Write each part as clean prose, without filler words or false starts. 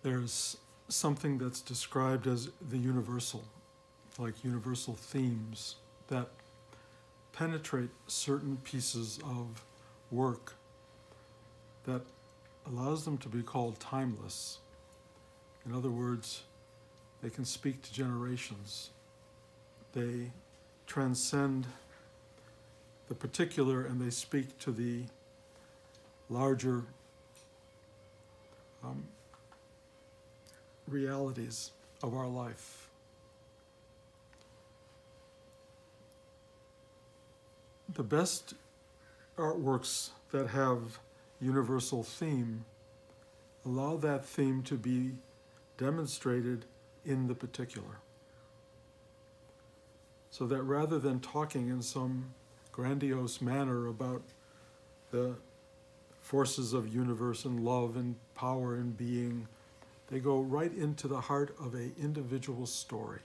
There's something that's described as the universal, like universal themes that penetrate certain pieces of work that allows them to be called timeless. In other words, they can speak to generations. They transcend the particular and they speak to the larger realities of our life. The best artworks that have universal theme allow that theme to be demonstrated in the particular. So that rather than talking in some grandiose manner about the forces of universe and love and power and being, they go right into the heart of an individual story,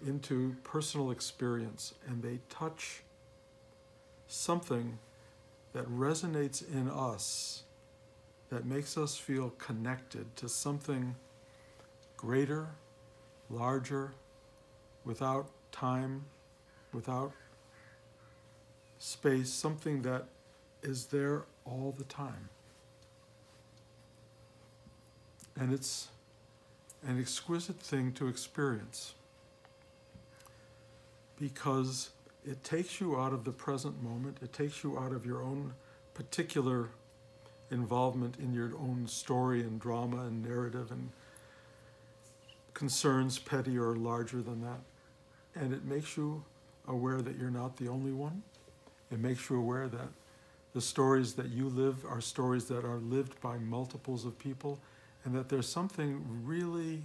into personal experience, and they touch something that resonates in us, that makes us feel connected to something greater, larger, without time, without space, something that is there all the time. And it's an exquisite thing to experience because it takes you out of the present moment, it takes you out of your own particular involvement in your own story and drama and narrative and concerns petty or larger than that. And it makes you aware that you're not the only one. It makes you aware that the stories that you live are stories that are lived by multiples of people, and that there's something really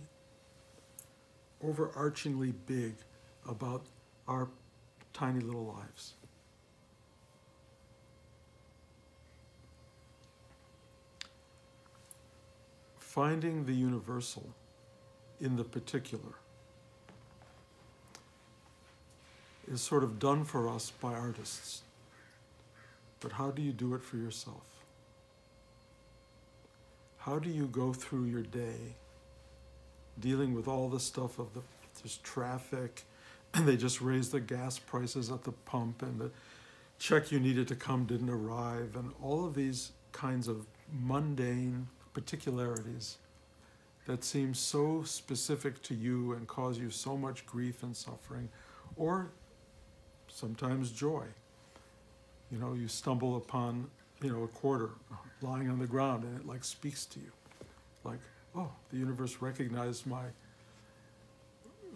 overarchingly big about our tiny little lives. Finding the universal in the particular is sort of done for us by artists. But how do you do it for yourself? How do you go through your day dealing with all the stuff of there's traffic, and they just raised the gas prices at the pump, and the check you needed to come didn't arrive, and all of these kinds of mundane particularities that seem so specific to you and cause you so much grief and suffering, or sometimes joy. You know, you stumble upon, a quarter lying on the ground and it like speaks to you. Like, oh, the universe recognized me,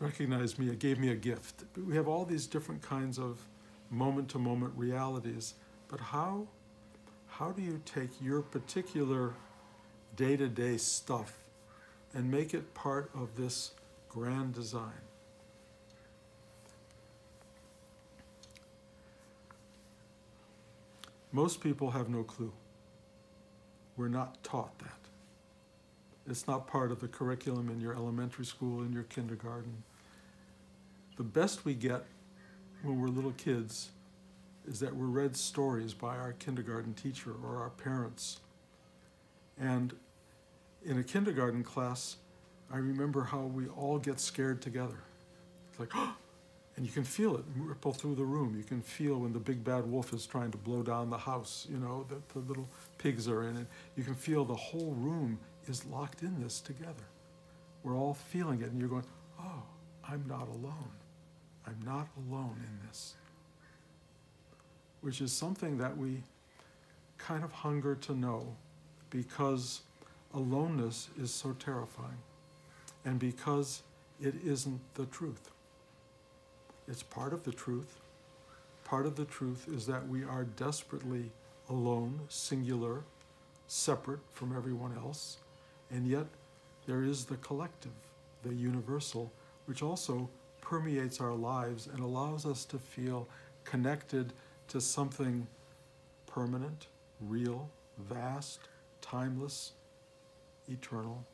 it gave me a gift. We have all these different kinds of moment-to-moment realities, but how do you take your particular day-to-day stuff and make it part of this grand design? Most people have no clue. We're not taught that. It's not part of the curriculum in your elementary school, in your kindergarten. The best we get when we're little kids is that we're read stories by our kindergarten teacher or our parents. And in a kindergarten class, I remember how we all get scared together. It's like, oh! And you can feel it ripple through the room. You can feel when the big bad wolf is trying to blow down the house, that the little pigs are in it. You can feel the whole room is locked in this together. We're all feeling it, and you're going, oh, I'm not alone. I'm not alone in this. Which is something that we kind of hunger to know, because aloneness is so terrifying, and because it isn't the truth. It's part of the truth. Part of the truth is that we are desperately alone, singular, separate from everyone else, and yet there is the collective, the universal, which also permeates our lives and allows us to feel connected to something permanent, real, vast, timeless, eternal.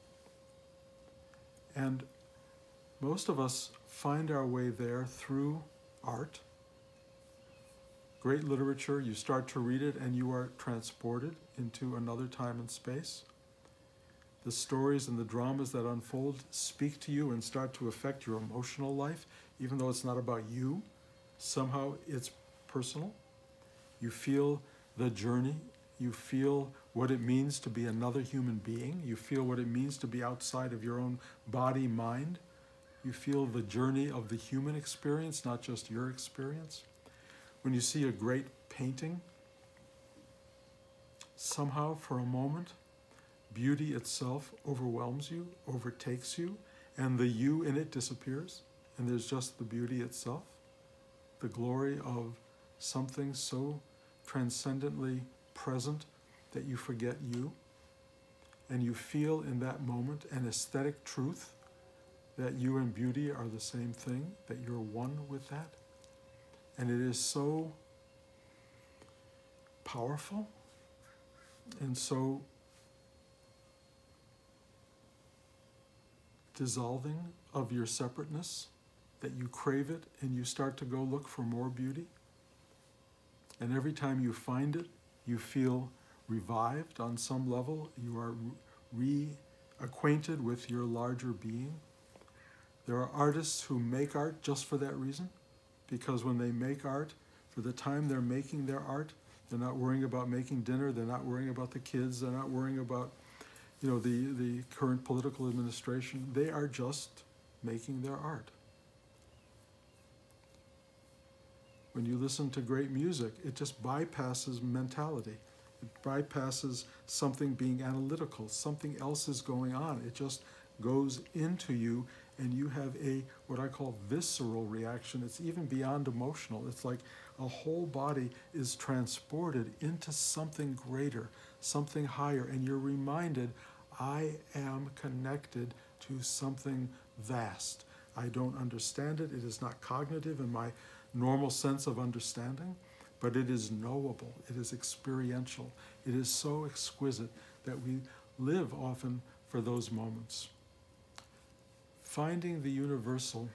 And most of us find our way there through art. Great literature, you start to read it and you are transported into another time and space. the stories and the dramas that unfold speak to you and start to affect your emotional life, even though it's not about you, somehow it's personal. You feel the journey. You feel what it means to be another human being. You feel what it means to be outside of your own body, mind. You feel the journey of the human experience, not just your experience. When you see a great painting, somehow for a moment, beauty itself overwhelms you, overtakes you, and the you in it disappears, and there's just the beauty itself, the glory of something so transcendently present that you forget you, and you feel in that moment an aesthetic truth that you and beauty are the same thing, that you're one with that. And it is so powerful and so dissolving of your separateness that you crave it and you start to go look for more beauty. And every time you find it, you feel revived on some level. You are reacquainted with your larger being. There are artists who make art just for that reason, because when they make art, for the time they're making their art, they're not worrying about making dinner, they're not worrying about the kids, they're not worrying about the current political administration. They are just making their art. When you listen to great music, it just bypasses mentality. It bypasses something being analytical. Something else is going on. It just goes into you, and you have what I call visceral reaction. It's even beyond emotional. It's like a whole body is transported into something greater, something higher, and you're reminded, I am connected to something vast. I don't understand it. It is not cognitive in my normal sense of understanding, but it is knowable. It is experiential. It is so exquisite that we live often for those moments. Finding the universal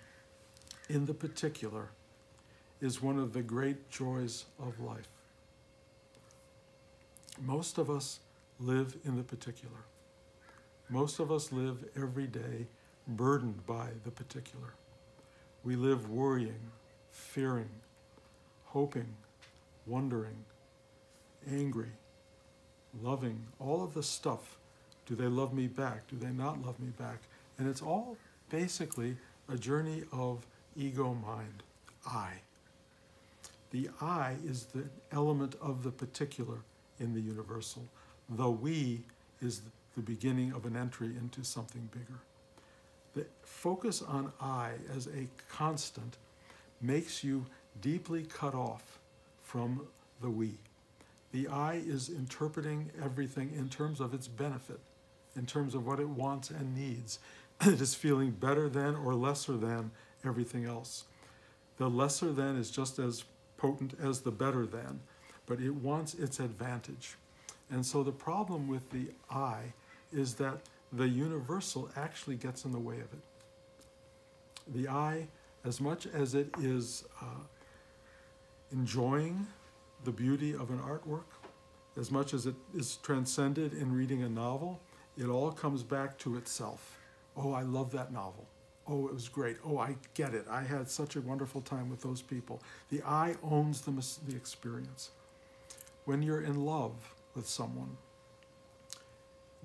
in the particular is one of the great joys of life. Most of us live in the particular. Most of us live every day burdened by the particular. We live worrying, fearing, hoping, wondering, angry, loving, all of the stuff. Do they love me back? Do they not love me back? And it's all basically a journey of ego-mind, I. The I is the element of the particular in the universal. The we is the beginning of an entry into something bigger. The focus on I as a constant makes you deeply cut off from the we. The I is interpreting everything in terms of its benefit, in terms of what it wants and needs. It is feeling better than or lesser than everything else. The lesser than is just as potent as the better than, but it wants its advantage. And so the problem with the I is that the universal actually gets in the way of it. The I, as much as it is enjoying the beauty of an artwork, as much as it is transcended in reading a novel, it all comes back to itself. Oh, I love that novel. Oh, it was great. Oh, I get it. I had such a wonderful time with those people. The I owns the experience. When you're in love with someone,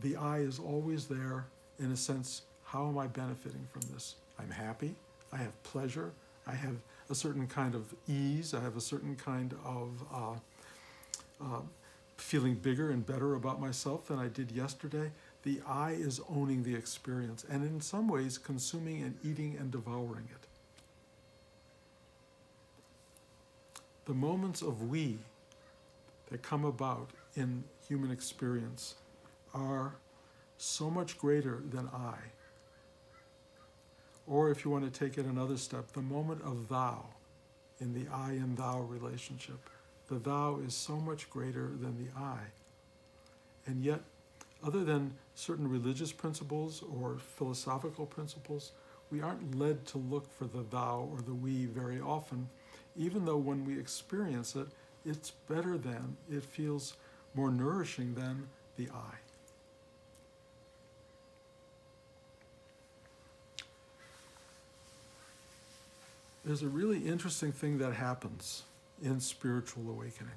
the I is always there in a sense, how am I benefiting from this? I'm happy, I have pleasure, I have a certain kind of ease, I have a certain kind of feeling bigger and better about myself than I did yesterday. The I is owning the experience and in some ways consuming and eating and devouring it. The moments of we that come about in human experience are so much greater than I. Or if you want to take it another step, the moment of thou in the I and thou relationship. The thou is so much greater than the I. And yet, other than certain religious principles or philosophical principles, we aren't led to look for the thou or the we very often, even though when we experience it, it's better than, it feels more nourishing than the I. there's a really interesting thing that happens in spiritual awakening.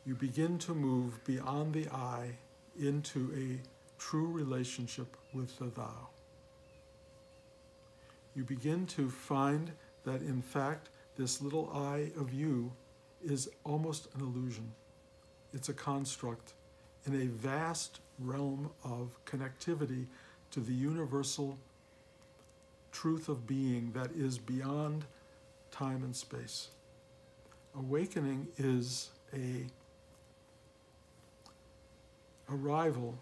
You begin to move beyond the I into a true relationship with the thou. You begin to find that, in fact, this little I of you is almost an illusion. It's a construct in a vast realm of connectivity to the universal truth of being that is beyond time and space. Awakening is a arrival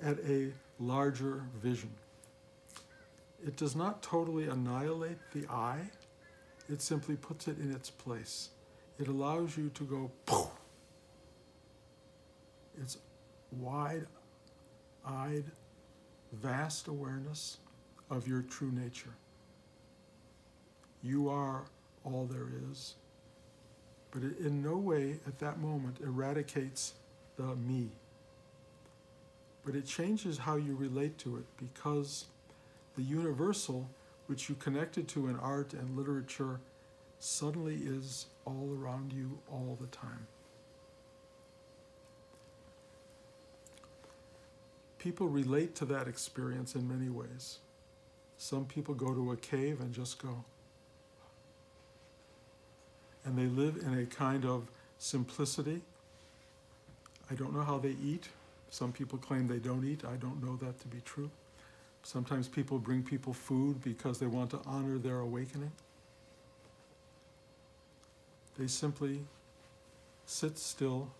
at a larger vision. It does not totally annihilate the I, it simply puts it in its place. It allows you to go poof. It's wide-eyed, vast awareness of your true nature. You are all there is, but it in no way at that moment eradicates the me. But it changes how you relate to it, because the universal, which you connected to in art and literature, suddenly is all around you all the time. People relate to that experience in many ways. Some people go to a cave and just go. And they live in a kind of simplicity. I don't know how they eat. Some people claim they don't eat. I don't know that to be true. Sometimes people bring people food because they want to honor their awakening. They simply sit still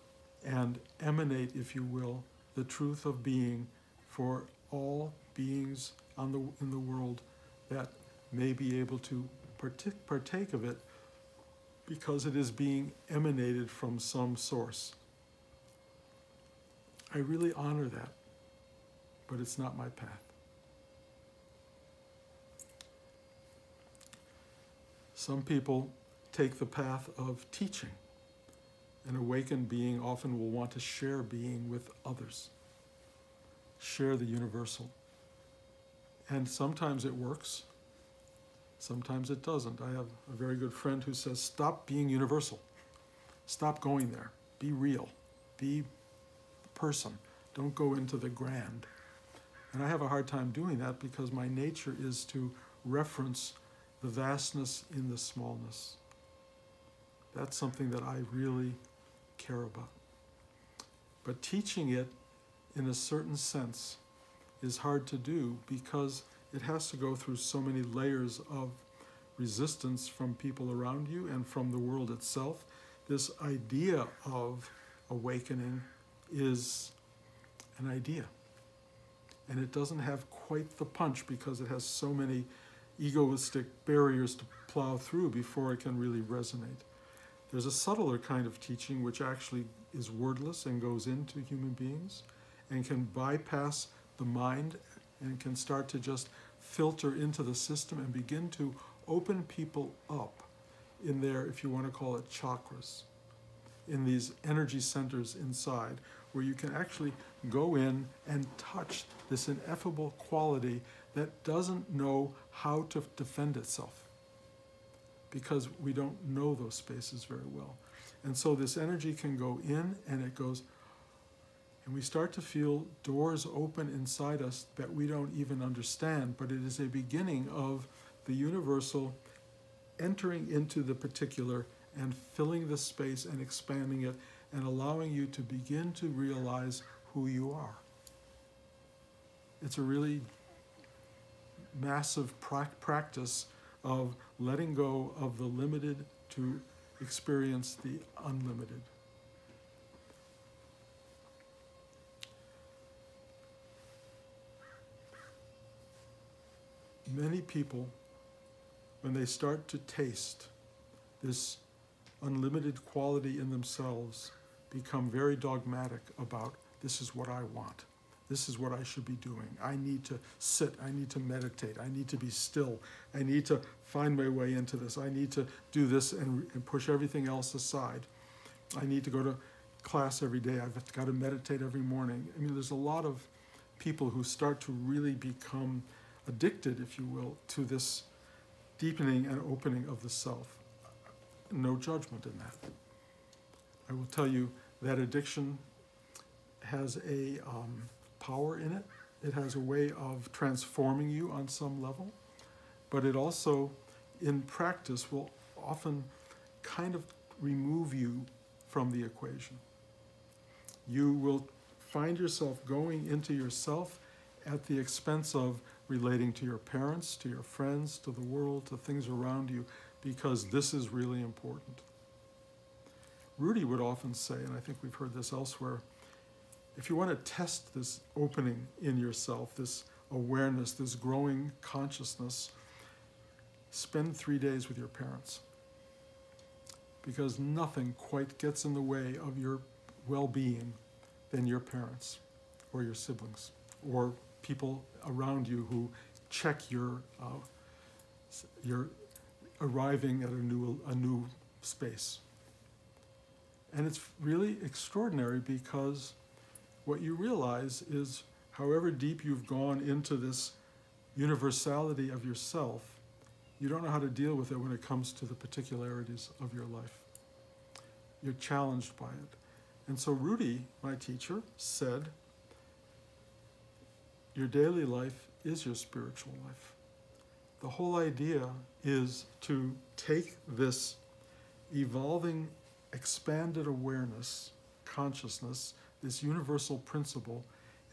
and emanate, if you will, the truth of being for all beings in the world that may be able to partake of it, because it is being emanated from some source. I really honor that, but it's not my path. Some people take the path of teaching. An awakened being often will want to share being with others, share the universal. And sometimes it works, sometimes it doesn't. I have a very good friend who says, stop being universal. Stop going there. Be real. Be person. Don't go into the grand. And I have a hard time doing that because my nature is to reference the vastness in the smallness. That's something that I really care about. But teaching it in a certain sense is hard to do because it has to go through so many layers of resistance from people around you and from the world itself. This idea of awakening is an idea. And it doesn't have quite the punch because it has so many egoistic barriers to plow through before it can really resonate. There's a subtler kind of teaching which actually is wordless and goes into human beings and can bypass the mind and can start to just filter into the system and begin to open people up in their, if you want to call it, chakras, in these energy centers inside, where you can actually go in and touch this ineffable quality that doesn't know how to defend itself, because we don't know those spaces very well. And so this energy can go in and it goes, and we start to feel doors open inside us that we don't even understand, but it is a beginning of the universal entering into the particular and filling the space and expanding it and allowing you to begin to realize who you are. It's a really massive practice of letting go of the limited to experience the unlimited. Many people, when they start to taste this unlimited quality in themselves, become very dogmatic about, this is what I want. This is what I should be doing. I need to sit. I need to meditate. I need to be still. I need to find my way into this. I need to do this and push everything else aside. I need to go to class every day. I've got to meditate every morning. I mean, there's a lot of people who start to really become addicted, if you will, to this deepening and opening of the self. No judgment in that. I will tell you that addiction has a power in it. It has a way of transforming you on some level, but it also, in practice, will often kind of remove you from the equation. You will find yourself going into yourself at the expense of relating to your parents, to your friends, to the world, to things around you, because this is really important. Rudy would often say, and I think we've heard this elsewhere, if you want to test this opening in yourself, this awareness, this growing consciousness, spend 3 days with your parents. Because nothing quite gets in the way of your well-being than your parents or your siblings or people around you who check your arriving at a new space. And it's really extraordinary because what you realize is however deep you've gone into this universality of yourself, you don't know how to deal with it when it comes to the particularities of your life. You're challenged by it. And so Rudy, my teacher, said, your daily life is your spiritual life. The whole idea is to take this evolving, expanded awareness, consciousness, this universal principle,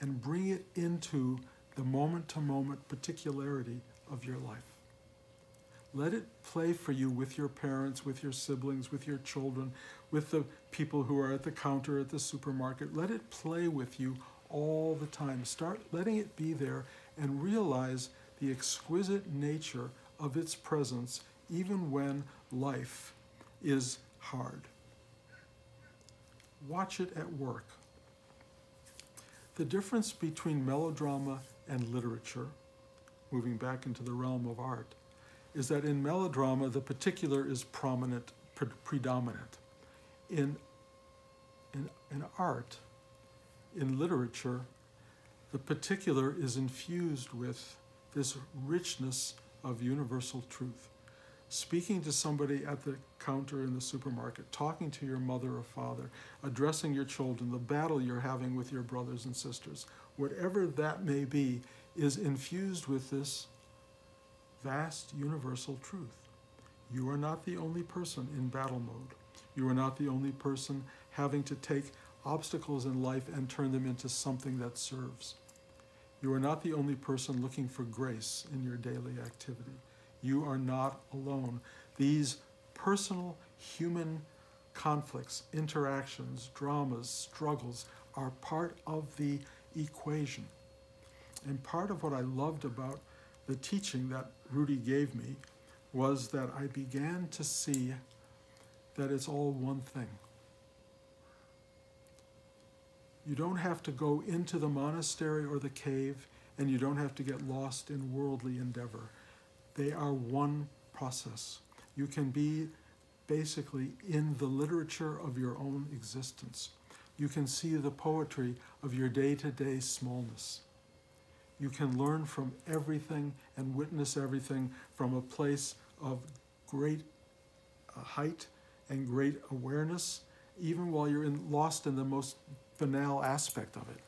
and bring it into the moment-to-moment particularity of your life. Let it play for you with your parents, with your siblings, with your children, with the people who are at the counter at the supermarket. Let it play with you all the time. Start letting it be there and realize the exquisite nature of its presence even when life is hard. Watch it at work. The difference between melodrama and literature, moving back into the realm of art, is that in melodrama, the particular is prominent, predominant. In art, in literature, the particular is infused with this richness of universal truth. Speaking to somebody at the counter in the supermarket, talking to your mother or father, addressing your children, the battle you're having with your brothers and sisters, whatever that may be, is infused with this vast universal truth. You are not the only person in battle mode. You are not the only person having to take obstacles in life and turn them into something that serves. You are not the only person looking for grace in your daily activity. You are not alone. These personal human conflicts, interactions, dramas, struggles are part of the equation. And part of what I loved about the teaching that Rudy gave me was that I began to see that it's all one thing. You don't have to go into the monastery or the cave, and you don't have to get lost in worldly endeavor. They are one process. You can be basically in the literature of your own existence. You can see the poetry of your day-to-day smallness. You can learn from everything and witness everything from a place of great height and great awareness, even while you're lost in the most banal aspect of it.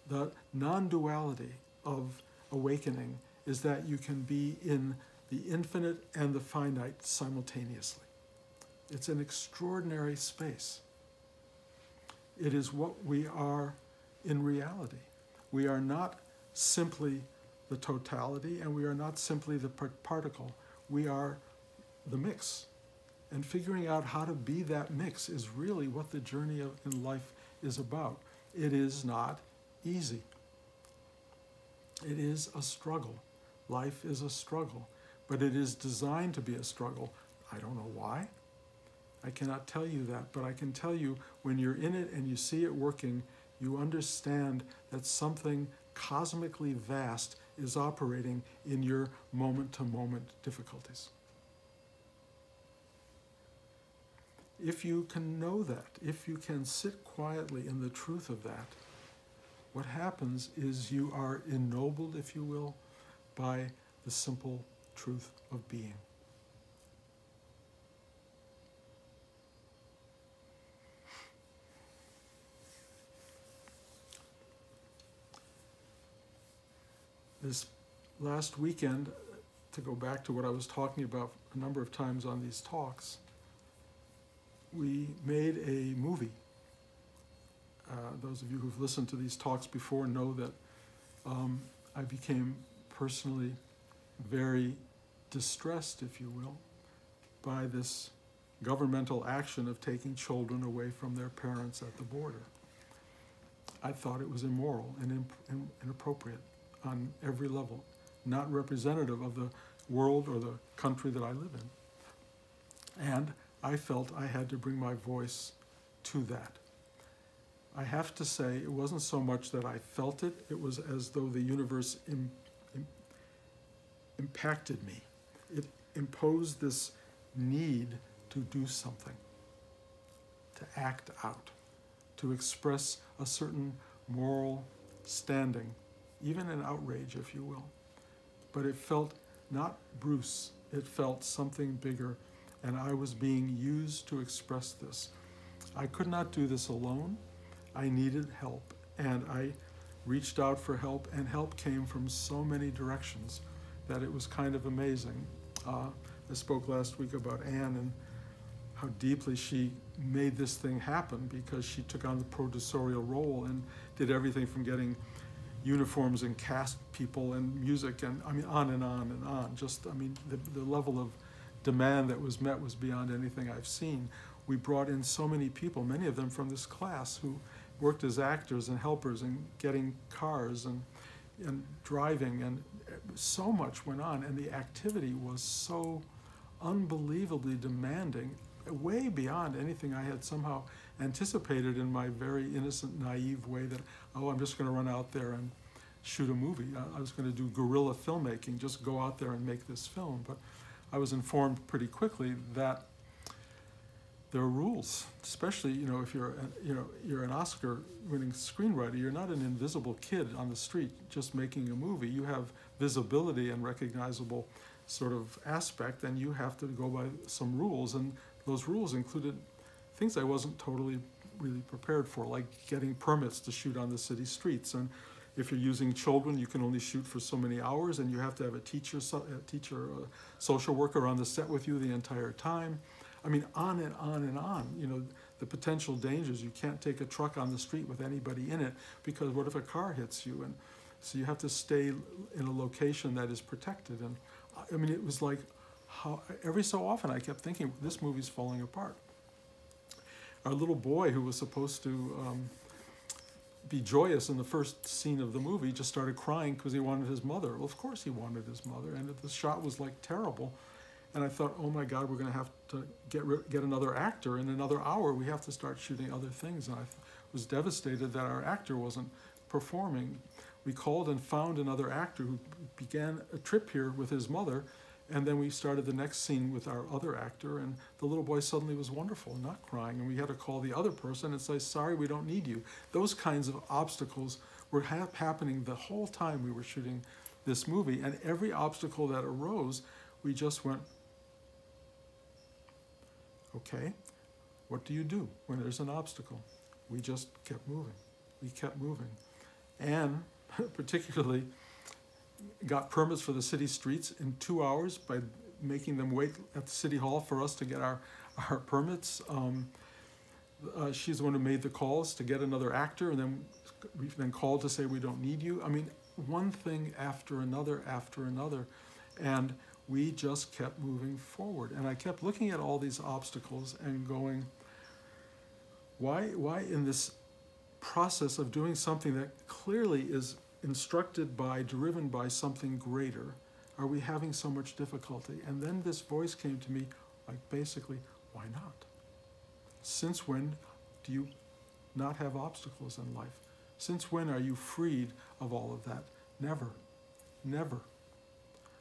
The non-duality of awakening is that you can be in the infinite and the finite simultaneously. It's an extraordinary space. It is what we are in reality. We are not simply the totality, and we are not simply the particle. We are the mix. And figuring out how to be that mix is really what the journey in life is about. It is not easy. It is a struggle. Life is a struggle, but it is designed to be a struggle. I don't know why. I cannot tell you that, but I can tell you when you're in it and you see it working, you understand that something cosmically vast is operating in your moment-to-moment difficulties. If you can know that, if you can sit quietly in the truth of that, what happens is you are ennobled, if you will, by the simple truth of being. This last weekend, to go back to what I was talking about a number of times on these talks, we made a movie. Those of you who've listened to these talks before know that I became personally very distressed, if you will, by this governmental action of taking children away from their parents at the border. I thought it was immoral and inappropriate on every level, not representative of the world or the country that I live in. And I felt I had to bring my voice to that. I have to say, it wasn't so much that I felt it, it was as though the universe impacted me. It imposed this need to do something, to act out, to express a certain moral standing, even an outrage, if you will. But it felt not Bruce, it felt something bigger, and I was being used to express this. I could not do this alone. I needed help, and I reached out for help, and help came from so many directions that it was kind of amazing. I spoke last week about Anne and how deeply she made this thing happen, because she took on the producerial role and did everything from getting uniforms and cast people and music and I mean on and on and on. Just, I mean, the level of demand that was met was beyond anything I've seen. We brought in so many people, many of them from this class, who worked as actors and helpers and getting cars and driving, and so much went on, and the activity was so unbelievably demanding, way beyond anything I had somehow anticipated in my very innocent, naive way that, oh, I'm just going to run out there and shoot a movie. I was going to do guerrilla filmmaking, just go out there and make this film. But I was informed pretty quickly that there are rules, especially, you know, if you're an Oscar-winning screenwriter, you're not an invisible kid on the street just making a movie. You have visibility and recognizable sort of aspect, and you have to go by some rules, and those rules included things I wasn't totally really prepared for, like getting permits to shoot on the city streets. And if you're using children, you can only shoot for so many hours, and you have to have a teacher, a social worker on the set with you the entire time. I mean, on and on and on. You know, the potential dangers. You can't take a truck on the street with anybody in it, because what if a car hits you? And so you have to stay in a location that is protected. And I mean, it was like, how every so often I kept thinking, this movie's falling apart. Our little boy, who was supposed to be joyous in the first scene of the movie, just started crying because he wanted his mother. Well, of course he wanted his mother, and the shot was like terrible. And I thought, oh my God, we're going to have to get another actor. In another hour, we have to start shooting other things. And I was devastated that our actor wasn't performing. We called and found another actor who began a trip here with his mother. And then we started the next scene with our other actor, and the little boy suddenly was wonderful, not crying. And we had to call the other person and say, sorry, we don't need you. Those kinds of obstacles were happening the whole time we were shooting this movie. And every obstacle that arose, we just went, okay, what do you do when there's an obstacle? We just kept moving. We kept moving. And particularly got permits for the city streets in 2 hours by making them wait at the city hall for us to get our permits. She's the one who made the calls to get another actor, and then we've been called to say we don't need you. I mean, one thing after another, and we just kept moving forward. And I kept looking at all these obstacles and going, why in this process of doing something that clearly is instructed by, driven by something greater, are we having so much difficulty? And then this voice came to me, like basically, why not? Since when do you not have obstacles in life? Since when are you freed of all of that? Never, never.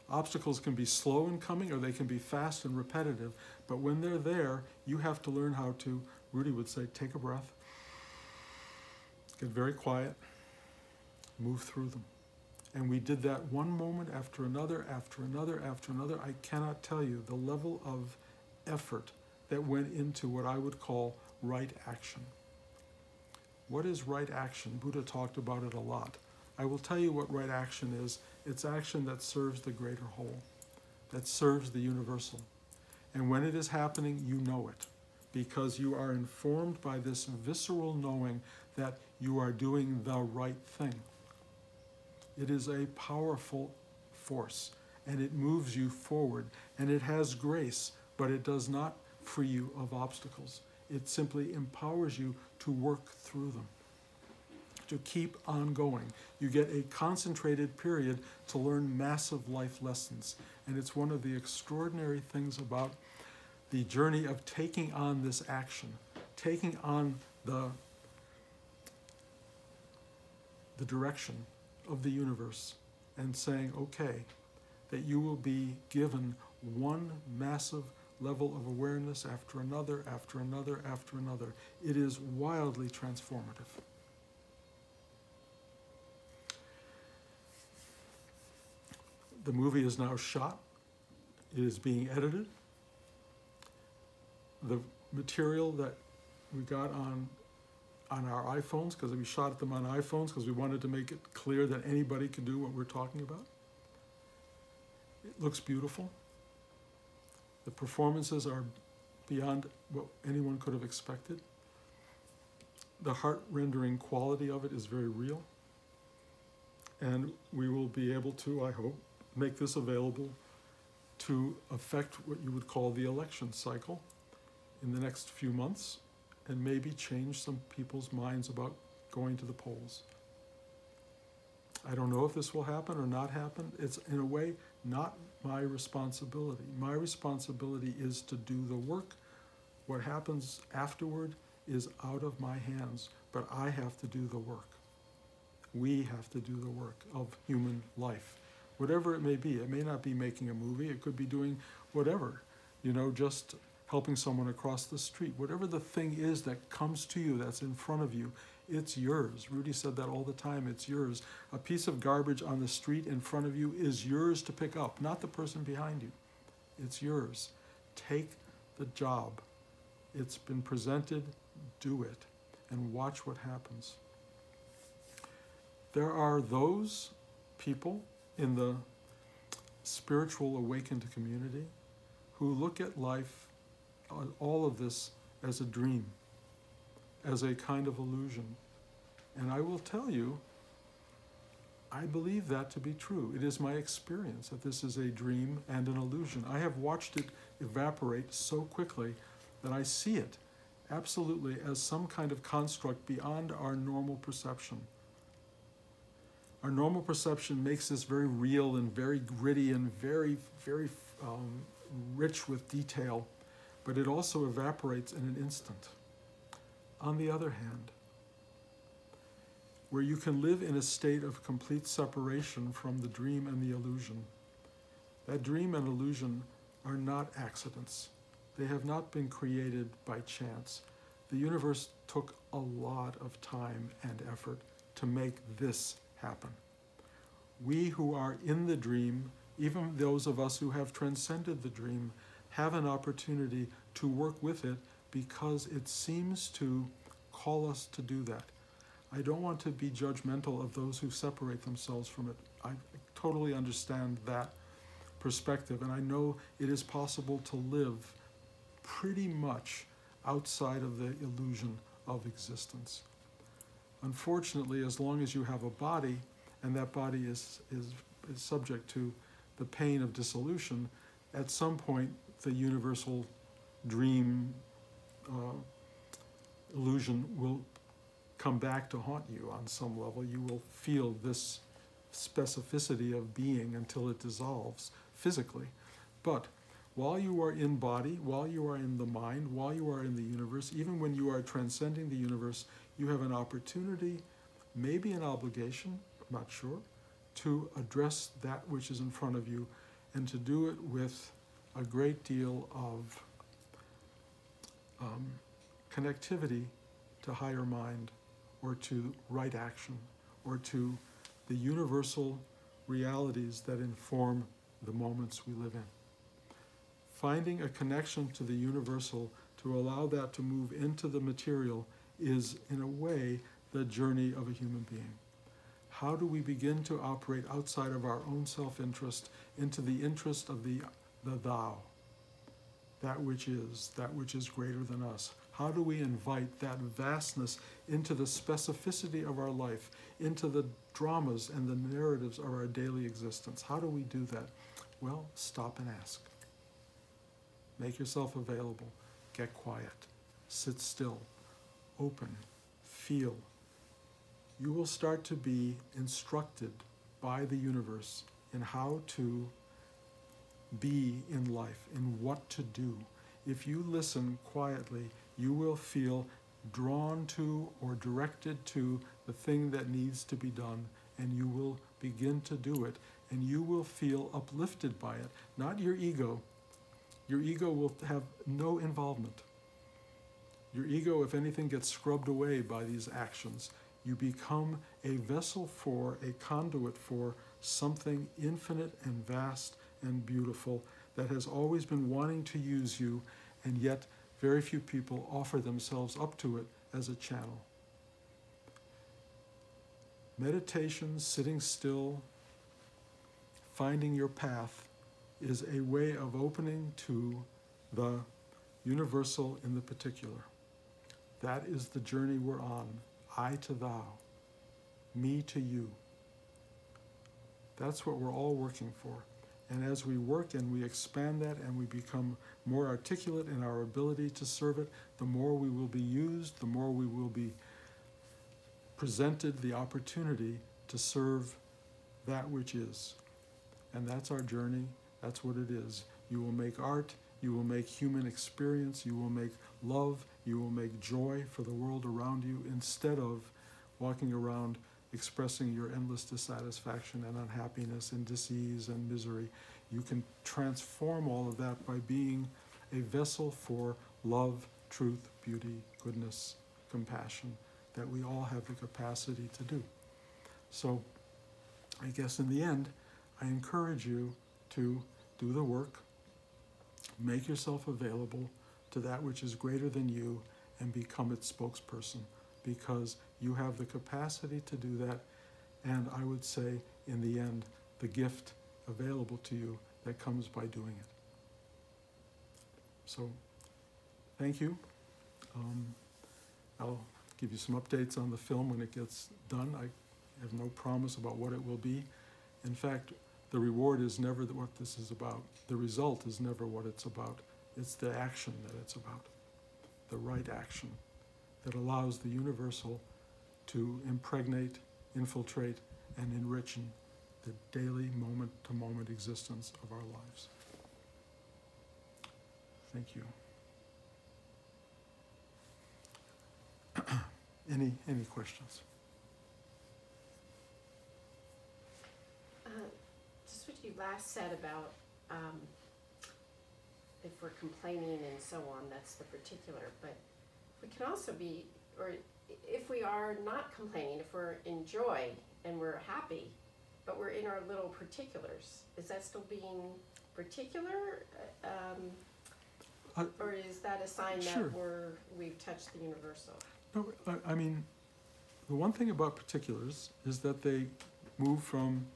Obstacles can be slow in coming, or they can be fast and repetitive, but when they're there, you have to learn how to, Rudy would say, take a breath, get very quiet, move through them. And we did that one moment after another, after another, after another. I cannot tell you the level of effort that went into what I would call right action. What is right action? Buddha talked about it a lot. I will tell you what right action is. It's action that serves the greater whole, that serves the universal. And when it is happening, you know it, because you are informed by this visceral knowing that you are doing the right thing. It is a powerful force, and it moves you forward, and it has grace, but it does not free you of obstacles. It simply empowers you to work through them, to keep on going. You get a concentrated period to learn massive life lessons, and it's one of the extraordinary things about the journey of taking on this action, taking on the direction of the universe and saying, okay, that you will be given one massive level of awareness after another, after another, after another. It is wildly transformative. The movie is now shot. It is being edited. The material that we got on our iPhones, because we shot them on iPhones because we wanted to make it clear that anybody could do what we're talking about. It looks beautiful. The performances are beyond what anyone could have expected. The heart-rendering quality of it is very real. And we will be able to, I hope, make this available to affect what you would call the election cycle in the next few months, and maybe change some people's minds about going to the polls. I don't know if this will happen or not happen. It's, in a way, not my responsibility. My responsibility is to do the work. What happens afterward is out of my hands, but I have to do the work. We have to do the work of human life. Whatever it may be. It may not be making a movie. It could be doing whatever, just helping someone across the street. Whatever the thing is that comes to you, that's in front of you, it's yours. Rudy said that all the time, it's yours. A piece of garbage on the street in front of you is yours to pick up, not the person behind you. It's yours. Take the job. It's been presented, do it, and watch what happens. There are those people in the spiritual awakened community who look at life, all of this, as a dream, as a kind of illusion. And I will tell you, I believe that to be true. It is my experience that this is a dream and an illusion. I have watched it evaporate so quickly that I see it absolutely as some kind of construct beyond our normal perception. Our normal perception makes this very real and very gritty and very, very rich with detail, but it also evaporates in an instant. On the other hand, where you can live in a state of complete separation from the dream and the illusion, that dream and illusion are not accidents. They have not been created by chance. The universe took a lot of time and effort to make this happen. We who are in the dream, even those of us who have transcended the dream, have an opportunity to work with it because it seems to call us to do that. I don't want to be judgmental of those who separate themselves from it. I totally understand that perspective, and I know it is possible to live pretty much outside of the illusion of existence. Unfortunately, as long as you have a body, and that body is subject to the pain of dissolution, at some point the universal dream illusion will come back to haunt you on some level. You will feel this specificity of being until it dissolves physically. But while you are in body, while you are in the mind, while you are in the universe, even when you are transcending the universe, you have an opportunity, maybe an obligation, I'm not sure, to address that which is in front of you and to do it with a great deal of connectivity to higher mind or to right action or to the universal realities that inform the moments we live in. Finding a connection to the universal to allow that to move into the material is, in a way, the journey of a human being. How do we begin to operate outside of our own self-interest into the interest of the thou, that which is greater than us? How do we invite that vastness into the specificity of our life, into the dramas and the narratives of our daily existence? How do we do that? Well, stop and ask. Make yourself available. Get quiet. Sit still. Open. Feel. You will start to be instructed by the universe in how to be in life, in what to do. If you listen quietly, you will feel drawn to or directed to the thing that needs to be done, and you will begin to do it, and you will feel uplifted by it. Not your ego. Your ego will have no involvement. Your ego, if anything, gets scrubbed away by these actions. You become a vessel for, a conduit for something infinite and vast and beautiful that has always been wanting to use you, and yet very few people offer themselves up to it as a channel. Meditation, sitting still, finding your path is a way of opening to the universal in the particular. That is the journey we're on. I to thou, me to you. That's what we're all working for. And as we work and we expand that and we become more articulate in our ability to serve it, the more we will be used, the more we will be presented the opportunity to serve that which is. And that's our journey. That's what it is. You will make art, you will make human experience, you will make love, you will make joy for the world around you, instead of walking around expressing your endless dissatisfaction and unhappiness and disease and misery. You can transform all of that by being a vessel for love, truth, beauty, goodness, compassion, that we all have the capacity to do. So I guess in the end, I encourage you to do the work, make yourself available to that which is greater than you, and become its spokesperson, because you have the capacity to do that, and I would say, in the end, the gift available to you that comes by doing it. So, thank you. I'll give you some updates on the film when it gets done. I have no promise about what it will be. In fact, the reward is never what this is about. The result is never what it's about. It's the action that it's about, the right action that allows the universal to impregnate, infiltrate, and enrich the daily moment-to-moment existence of our lives. Thank you. Any questions? Just what you last said about if we're complaining and so on, that's the particular, but we can also be, or if we are not complaining, if we're in joy and we're happy, but we're in our little particulars, is that still being particular? Or is that a sign sure. that we've touched the universal? No, I mean, the one thing about particulars is that they move from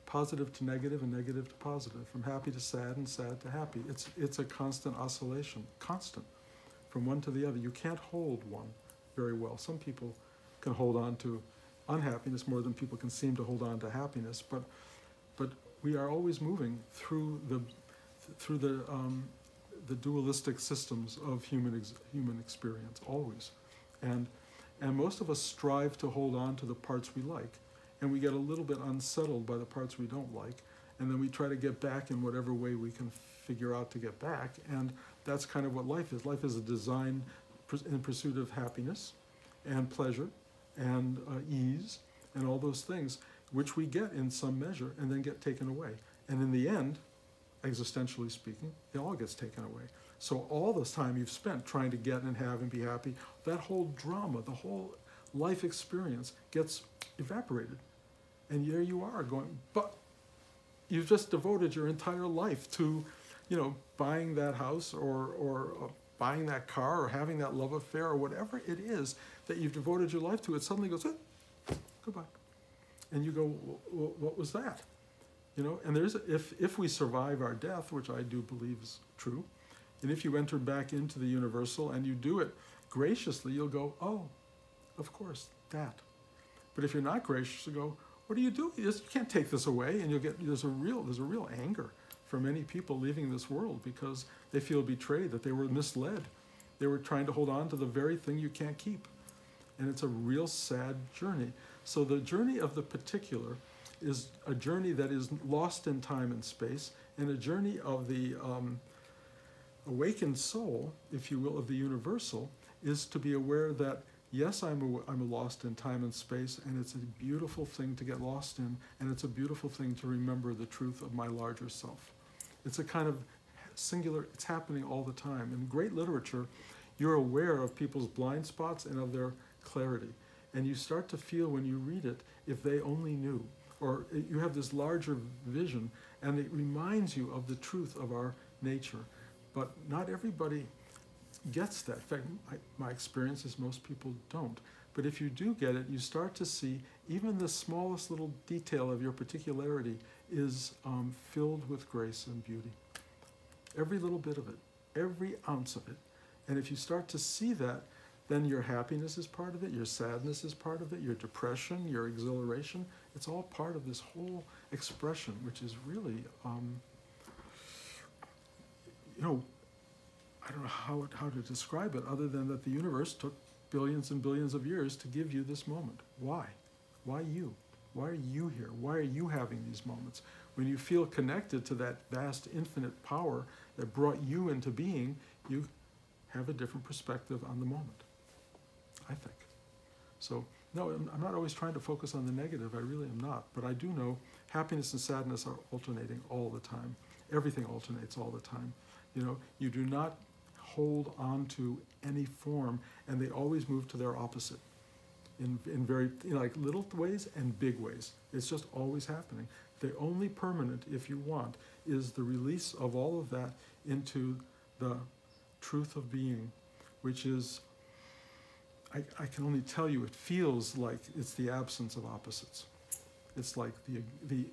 positive to negative and negative to positive, from happy to sad and sad to happy. It's a constant oscillation, constant, from one to the other. You can't hold one very well. Some people can hold on to unhappiness more than people can seem to hold on to happiness, but we are always moving through the dualistic systems of human experience, always. And most of us strive to hold on to the parts we like, and we get a little bit unsettled by the parts we don't like, and then we try to get back in whatever way we can figure out to get back, and that's kind of what life is. Life is a design in pursuit of happiness and pleasure and ease and all those things, which we get in some measure and then get taken away. And in the end, existentially speaking, it all gets taken away. So all this time you've spent trying to get and have and be happy, that whole drama, the whole life experience gets evaporated. And there you are going, but you've just devoted your entire life to, buying that house or buying that car or having that love affair or whatever it is that you've devoted your life to. It suddenly goes, goodbye. And you go, what was that? And there's, if we survive our death, which I do believe is true, and if you enter back into the universal and you do it graciously, you'll go, oh, of course, that. But if you're not gracious, you go, what do you do? You can't take this away, and there's a real anger for many people leaving this world because they feel betrayed, that they were misled. They were trying to hold on to the very thing you can't keep. And it's a real sad journey. So the journey of the particular is a journey that is lost in time and space, and a journey of the awakened soul, if you will, of the universal, is to be aware that, yes, I'm lost in time and space, and it's a beautiful thing to get lost in, and it's a beautiful thing to remember the truth of my larger self. It's a kind of singular, it's happening all the time. In great literature, you're aware of people's blind spots and of their clarity. And you start to feel when you read it, if they only knew, or you have this larger vision, and it reminds you of the truth of our nature. But not everybody gets that. In fact, my experience is most people don't. But if you do get it, you start to see even the smallest little detail of your particularity is filled with grace and beauty. Every little bit of it, every ounce of it. And if you start to see that, then your happiness is part of it, your sadness is part of it, your depression, your exhilaration. It's all part of this whole expression, which is really, I don't know how to describe it other than that the universe took billions and billions of years to give you this moment. Why? Why you? Why are you here? Why are you having these moments? When you feel connected to that vast infinite power that brought you into being, you have a different perspective on the moment, I think. So, no, I'm not always trying to focus on the negative. I really am not. But I do know happiness and sadness are alternating all the time. Everything alternates all the time. You do not hold on to any form, and they always move to their opposite in very, like little ways and big ways. It's just always happening. The only permanent, if you want, is the release of all of that into the truth of being, which is, I can only tell you, it feels like it's the absence of opposites. It's like the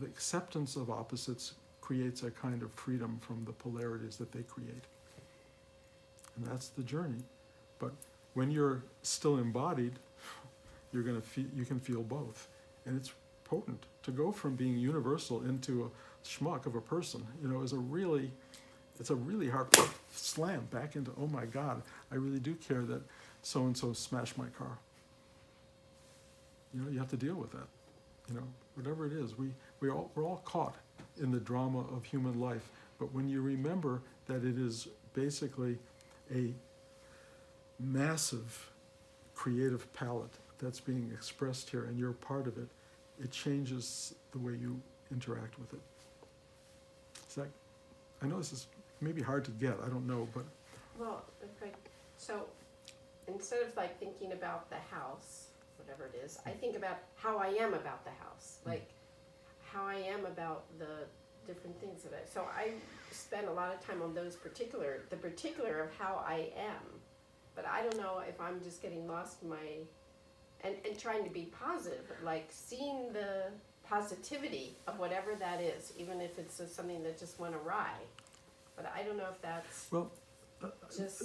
acceptance of opposites creates a kind of freedom from the polarities that they create. And that's the journey. But when you're still embodied, you can feel both. And it's potent. To go from being universal into a schmuck of a person, is it's a really hard slam back into, oh my God, I really do care that so-and-so smashed my car. You have to deal with that. Whatever it is, we're all caught in the drama of human life. But when you remember that it is basically a massive creative palette that's being expressed here and you're part of it, it changes the way you interact with it. I know this is maybe hard to get, I don't know, but... Well, so instead of thinking about the house, whatever it is, I think about how I am about the house, how I am about the different things of it. So I spend a lot of time on the particular of how I am, but I don't know if I'm just getting lost in and trying to be positive, seeing the positivity of whatever that is, even if it's something that just went awry. But I don't know if that's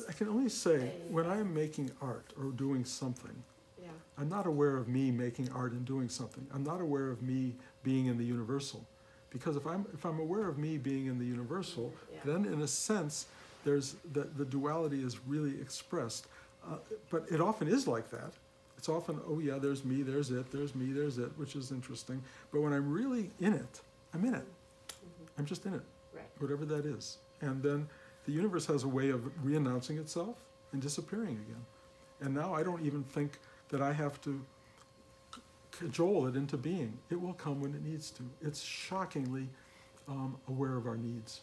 I can only say, when I'm making art or doing something, I'm not aware of me making art and doing something. I'm not aware of me being in the universal. Because if I'm aware of me being in the universal, then in a sense, there's the duality is really expressed. But it often is like that. It's often, oh yeah, there's me, there's it, there's me, there's it, which is interesting. But when I'm really in it, I'm in it. I'm just in it, whatever that is. And then the universe has a way of re-announcing itself and disappearing again. And now I don't even think that I have to cajole it into being. It will come when it needs to. It's shockingly aware of our needs.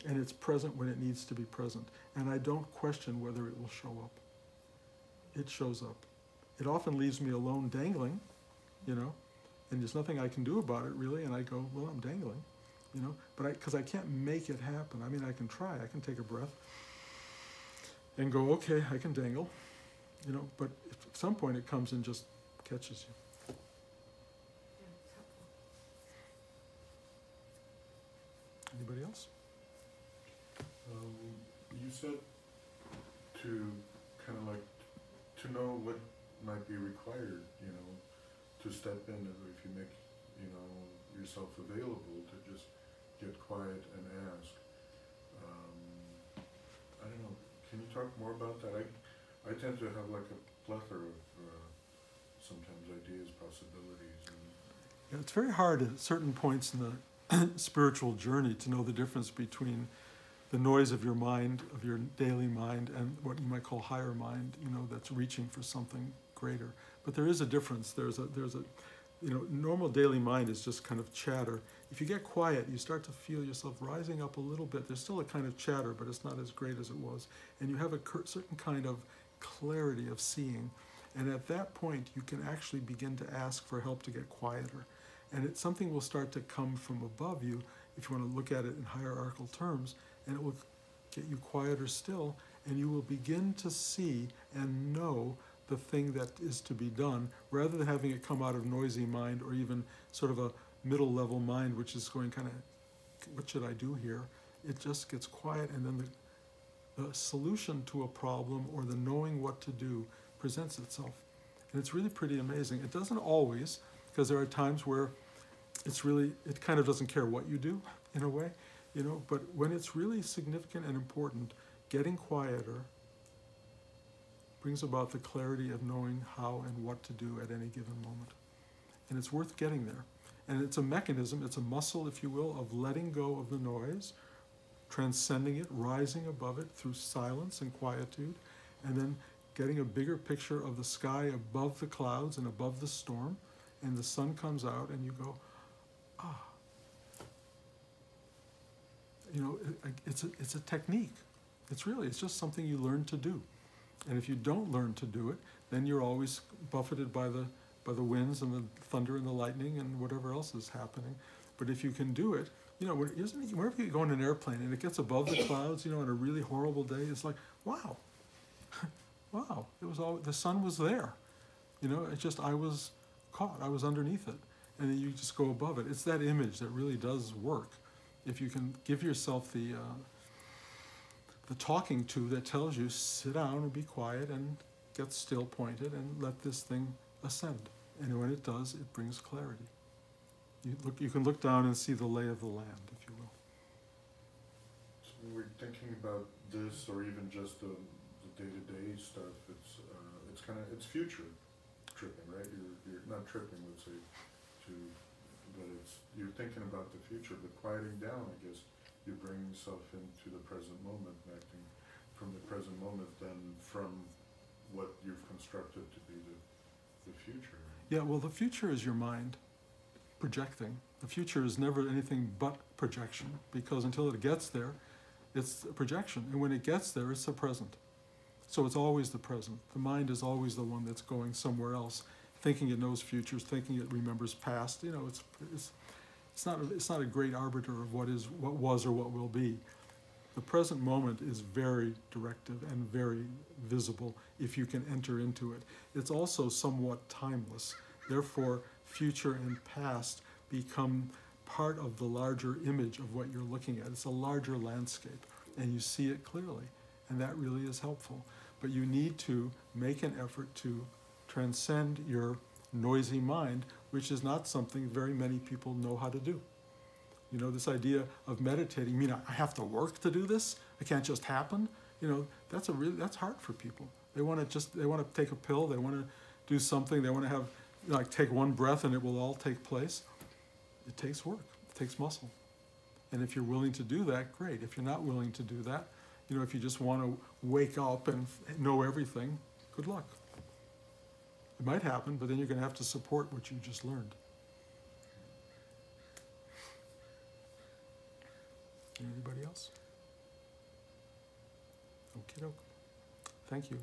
And it's present when it needs to be present. And I don't question whether it will show up. It shows up. It often leaves me alone dangling, you know, and there's nothing I can do about it really, and I go, well, I'm dangling, you know, but because I can't make it happen. I mean, I can try, I can take a breath and go, okay, I can dangle, you know, but at some point it comes and just catches you. Yeah, it's helpful. Anybody else? You said to kind of like to know what might be required, you know, to step in if you make, you know, yourself available to just get quiet and ask. I don't know. Can you talk more about that? I tend to have like a plethora of sometimes ideas, possibilities. Yeah, it's very hard at certain points in the spiritual journey to know the difference between the noise of your mind, of your daily mind, and what you might call higher mind, you know, that's reaching for something greater. But there is a difference. There's a, you know, normal daily mind is just kind of chatter. If you get quiet, you start to feel yourself rising up a little bit. There's still a kind of chatter, but it's not as great as it was. And you have a certain kind of clarity of seeing. And at that point, you can actually begin to ask for help to get quieter. And something will start to come from above you, if you want to look at it in hierarchical terms, and it will get you quieter still, and you will begin to see and know the thing that is to be done, rather than having it come out of noisy mind or even sort of a middle level mind, which is going kind of, what should I do here? It just gets quiet, and then the solution to a problem or the knowing what to do presents itself. And it's really pretty amazing. It doesn't always, because there are times where it's really, it kind of doesn't care what you do, in a way, you know, but when it's really significant and important, getting quieter brings about the clarity of knowing how and what to do at any given moment. And it's worth getting there. And it's a mechanism, it's a muscle, if you will, of letting go of the noise, transcending it, rising above it through silence and quietude, and then getting a bigger picture of the sky above the clouds and above the storm, and the sun comes out and you go, ah. You know, it's a technique. It's just something you learn to do. And if you don't learn to do it, then you're always buffeted by the winds and the thunder and the lightning and whatever else is happening. But if you can do it, you know, whenever you go in an airplane and it gets above the clouds, you know, on a really horrible day, it's like, wow, wow, the sun was there. You know, it's just I was caught, I was underneath it. And then you just go above it. It's that image that really does work. If you can give yourself the talking to that tells you, sit down and be quiet and get still pointed and let this thing ascend. And when it does, it brings clarity. You can look down and see the lay of the land, if you will. So when we're thinking about this, or even just the day-to-day stuff, it's kind of, it's future tripping, right? You're not tripping, let's say, but you're thinking about the future, but quieting down, I guess, you bring yourself into the present moment, and acting from the present moment than from what you've constructed to be the future. Yeah, well, the future is your mind projecting. The future is never anything but projection, because until it gets there, it's a projection. And when it gets there, it's the present. So it's always the present. The mind is always the one that's going somewhere else, thinking it knows futures, thinking it remembers past. You know, it's not a great arbiter of what was or what will be. The present moment is very directive and very visible if you can enter into it. It's also somewhat timeless. Therefore, future and past become part of the larger image of what you're looking at. It's a larger landscape, and you see it clearly, and that really is helpful. But you need to make an effort to transcend your noisy mind, which is not something very many people know how to do. You know, this idea of meditating, you mean I have to work to do this? It can't just happen? You know, that's hard for people. They want to take a pill, they want to do something, they want to have, like, take one breath and it will all take place. It takes work, it takes muscle. And if you're willing to do that, great. If you're not willing to do that, you know, if you just want to wake up and know everything, good luck. It might happen, but then you're going to have to support what you just learned. Anybody else? Okie doke. Thank you.